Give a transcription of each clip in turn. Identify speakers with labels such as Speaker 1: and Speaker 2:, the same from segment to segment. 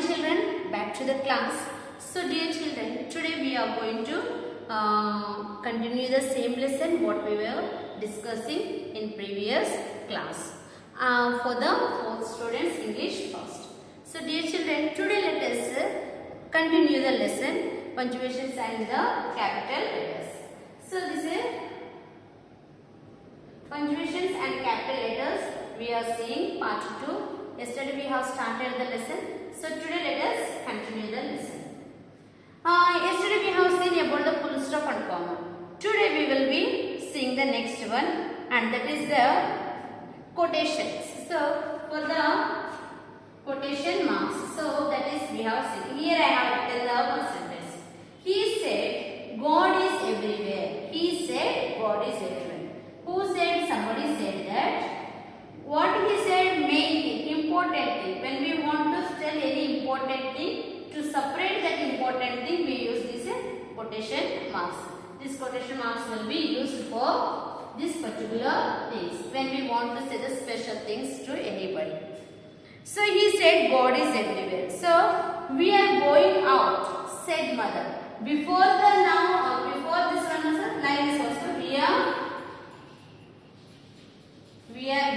Speaker 1: children, back to the class. So dear children, today we are going to continue the same lesson what we were discussing in previous class. For the 4th students, English first. So dear children, today let us continue the lesson, punctuations and the capital letters. So this is punctuations and capital letters we are seeing part 2. Yesterday we have started the lesson. So today let us continue the lesson. Yesterday we have seen about the full stop and comma. Today we will be seeing the next one, and that is the quotations. So for the quotation marks, so that is we have seen. Here I have written the sentence. He said God is everywhere. He said God is everywhere. Who said? Somebody said that. What he said, main thing, important thing. When we want to tell any important thing, to separate that important thing, we use this quotation marks. This quotation marks will be used for this particular things when we want to say the special things to anybody. So he said God is everywhere. So we are going out, said mother. Before the now, before this one also, like this also, we are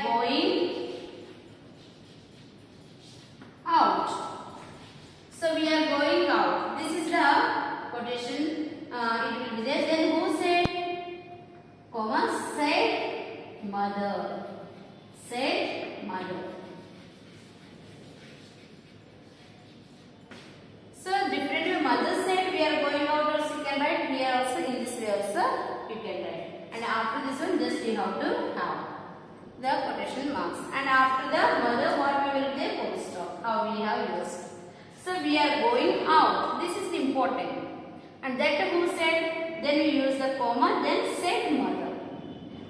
Speaker 1: going out. So we are going out. This is the quotation. It will be there. Then who said? Comma, said mother. Said mother. So different way. Mother said we are going out. Also you can write here also in this way also you can write. And after this one, just you have to have the quotation marks. And after the mother, what we will do? Full stop. How we have used. So we are going out. This is important. And that who said? Then we use the comma. Then said mother.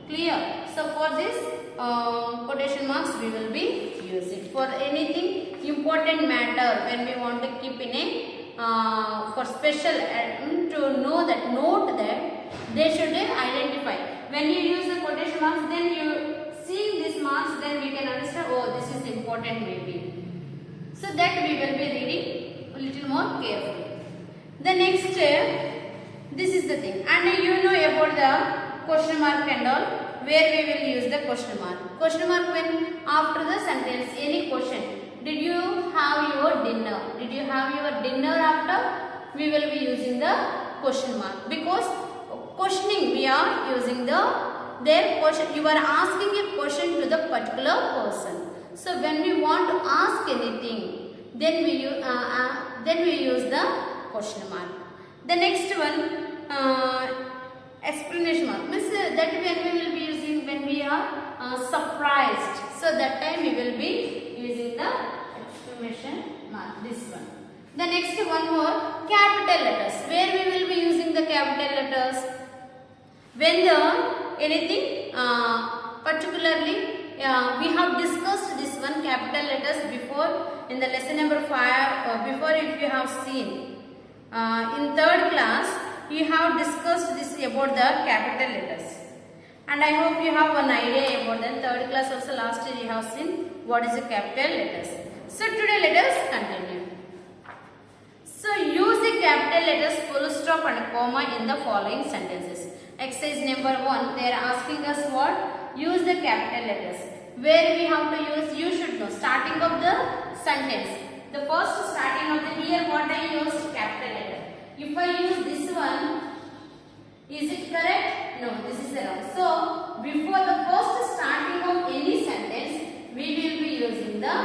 Speaker 1: Clear? So for this quotation marks we will be using for anything important matter when we want to keep in a for special to know that note that they should identify. When you use the quotation marks, then you seeing these marks, then we can understand, oh, this is important maybe. So that we will be reading a little more carefully. The next, this is the thing. And you know about the question mark and all, where we will use the question mark. Question mark when after the sentence, any question. Did you have your dinner? Did you have your dinner after? We will be using the question mark. Because questioning we are using their question. You are asking a question to the particular person. So when we want to ask anything, then we use the question mark. The next one, explanation mark. Means that when we will be using when we are surprised. So that time we will be using the exclamation mark. This one. The next one more, capital letters. Where we will be using the capital letters? When the anything particularly we have discussed this one capital letters before in the lesson number 5. Before, if you have seen in 3rd class, you have discussed this about the capital letters, and I hope you have an idea about that. 3rd class also last year you have seen what is the capital letters. So today let us continue. So use the capital letters full stop and comma in the following sentences. Exercise number 1, they are asking us what? Use the capital letters. Where we have to use, you should know. Starting of the sentence. The first starting of the here, what I used? Capital letter. If I use this one, is it correct? No, this is wrong. So, before the first starting of any sentence, we will be using the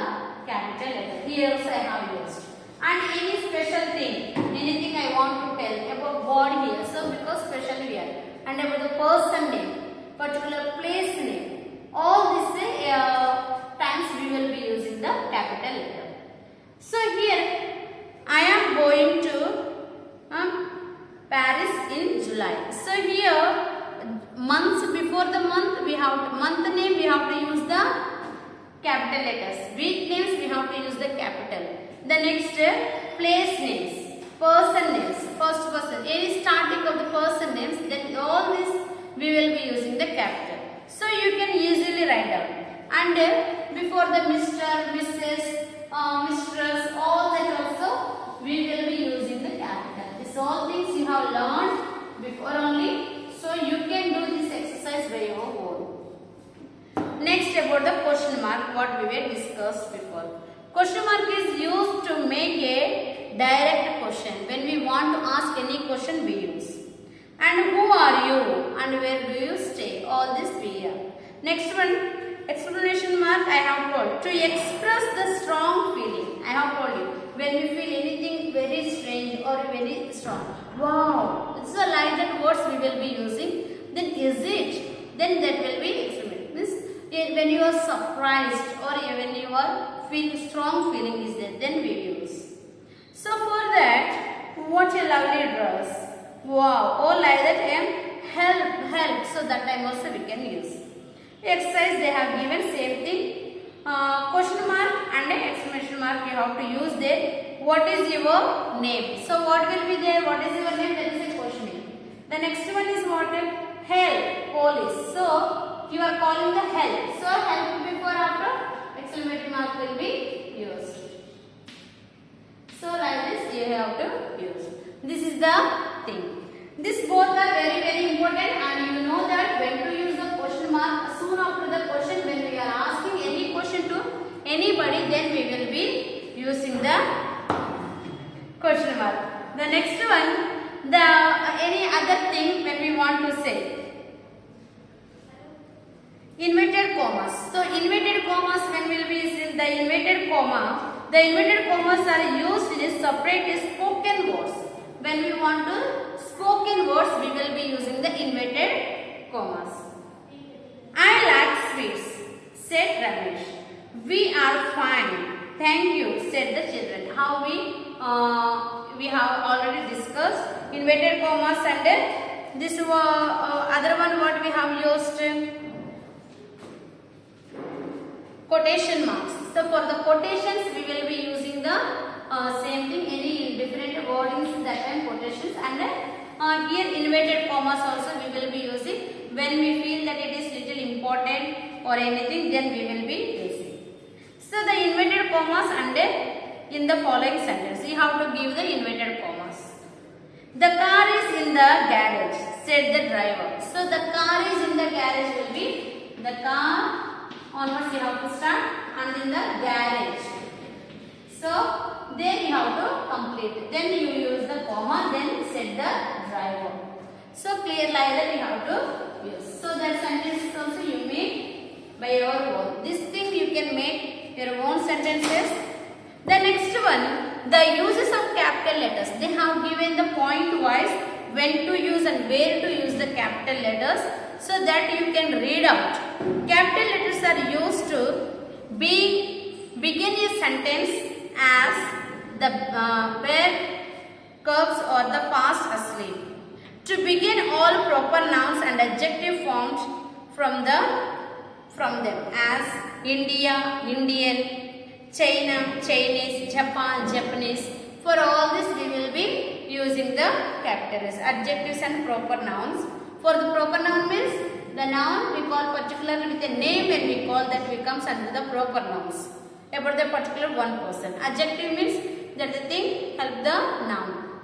Speaker 1: capital letter. Here also I have used. And any special thing, anything I want to tell about God here. So, because special here. And about the person name, particular place name. All these times we will be using the capital letter. So here I am going to Paris in July. So here months, before the month we have month name we have to use the capital letters. Week names we have to use the capital. The next place names, person names, first person, any starting of the person names, then all this we will be using the capital. So you can easily write down. And before the Mr., Mrs., mistress, all that also about the question mark what we were discussed before. Question mark is used to make a direct question. When we want to ask any question we use. And who are you and where do you stay? All this we have. Next one, exclamation mark I have told. To express the strong feeling. I have told you. When we feel anything very strange or very strong. Wow, it's a like that words we will be using. Then is it? Then that will be exclamation. Means when you are surprised or when you are feel strong feeling is there, then we use. So for that, what a lovely dress. Wow, or like that help. So that time also we can use. Exercise they have given same thing. Question mark and exclamation mark you have to use there. What is your name? So what will be there? What is your name? That is a question. The next one is what? Help, police. So you are calling the help. So help before after exclamation mark will be used. So like this you have to use. This is the thing. These both are very important and you know that when to use the question mark soon after the question when we are asking any question to anybody then we will be using the question mark. The next one, the any other thing when we want to say. Inverted commas. So inverted commas when we will be using the inverted comma. The inverted commas are used in separate spoken words. When we want to spoken words, we will be using the inverted commas. I like sweets, said Ramesh. We are fine, thank you, said the children. How we have already discussed inverted commas and this other one what we have used. Quotation marks. So for the quotations we will be using the same thing, any different wordings that time quotations and here inverted commas also we will be using when we feel that it is little important or anything then we will be using. So the inverted commas and in the following sentence you have to give the inverted commas. The car is in the garage, said the driver. So the car is in the garage will be the car. Onwards you have to start and in the garage. So then you have to complete. Then you use the comma, then said the driver. So clear like that you have to use. So that sentence also you make by your own. This thing you can make your own sentences. The next one, the uses of capital letters. They have given the point wise when to use and where to use the capital letters. So that you can read out. Capital letters are used to begin a sentence as the pair curves or the past asleep. To begin all proper nouns and adjective forms from them as India, Indian, China, Chinese, Japan, Japanese. For all this we will be using the capital letters, adjectives and proper nouns. For the proper noun means the noun we call particularly with a name when we call that becomes under the proper nouns about the particular one person. Adjective means that the thing help the noun.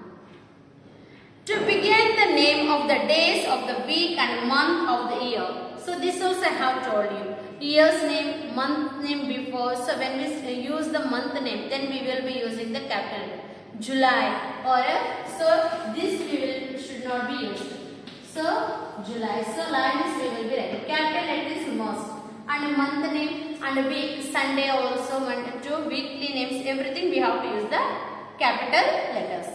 Speaker 1: To begin the name of the days of the week and month of the year. So this also I have told you. Year's name, month name before. So when we use the month name then we will be using the capital. July or so this should not be used. So July. So like this we will be writing. Capital letter is most. And month name and week, Sunday also, 1 to 2, weekly names, everything we have to use the capital letters.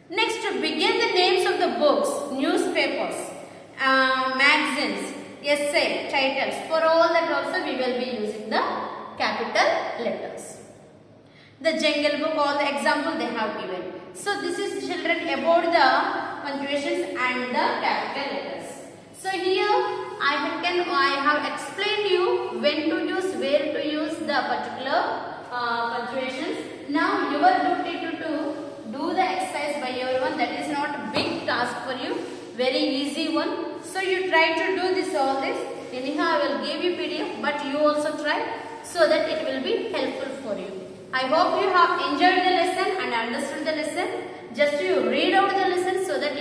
Speaker 1: Next, to begin the names of the books, newspapers, magazines, essay, titles. For all that also we will be using the capital letters. The Jungle Book, all the example they have given. So this is children about the punctuations and the capital letters. So here I have explained you when to use, where to use the particular punctuations. Now your duty to do the exercise by your one. That is not a big task for you. Very easy one. So you try to do this all this. Anyhow I will give you PDF, but you also try so that it will be helpful for you. I hope you have enjoyed the lesson and understood the lesson. Just you read out the lesson so that